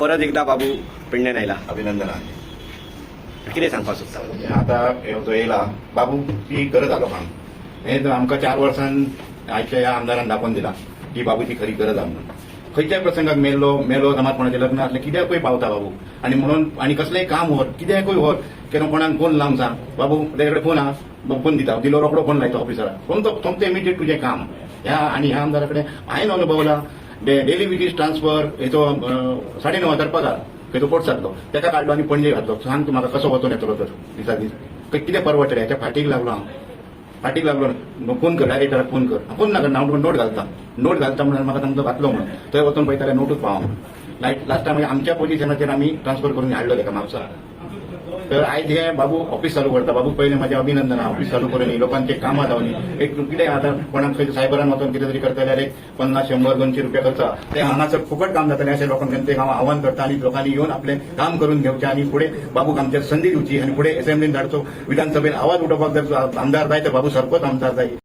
परत एकदा बाबू पेडणे आयला अभिनंदन कितें सांगपाक सोदता आता तो येयला बाबू ती गरज आलो काम हे तर आमकां 4 वर्सान आयच्या ह्या आमदारान दाखोवन दिला की बाबूची खरी गरज आहा म्हणून खंयच्याय प्रसंगाक मेलो समाज कोणाचें लग्न आसलें कित्याकूय पावता बाबू आनी म्हणून आनी कसलेंय काम व्हर कित्याकूय व्हर केन्ना कोणाक फोन लावन सांग बाबू तेजे कडेन फोन आहा फोन दिता दिलो रोखडो फोन लायता ऑफिसराक सोमतें इमिडिएट तुजें काम ह्या आमदारा कडेन हांवें अनुभवला डेली विजीस ट्रान्सफर हेचो 9,500 पगार खंयचो पोट सारलो तेका काडलो आनी पणजे घातलो सांग तूं म्हाका कसो वचून येतलो तर दिसा दीस कितें परवडटलें हेच्या फाटीक लागलो फोन कर डायरेक्टराक फोन कर फोन नाका हांव नोट घालता म्हणून म्हाका तांचो घातलो म्हणून थंय वचून पळयताले नोटूच पावो लास्ट टायम आमच्या पोजिशनाचेर आमी ट्रान्सफर करून हाडलो तेका म्हापसा तर आयज हे बाबू ऑफिस चालू करता बाबू पहिले माझे अभिनंदन ऑफिस चालू करून लोकांचे कामां जावनी एक कितें आता कोणाक खंय सायबरान वचून कितें तरी करता जाल्यार एक 50, 100, 200 रुपया करता ते हांगासर फुकट काम जातलें अशें लोकांक ते हांव आव्हान करता आनी लोकांनी येवन आपलें काम करून घेवचें आनी फुडें बाबूक आमच्या संदी दिवची आनी फुडें असेंब्लीन धाडचो विधानसभेन आवाज उठोवपाक जर आमदार जाय तर बाबू सरपंच आमदार जाय.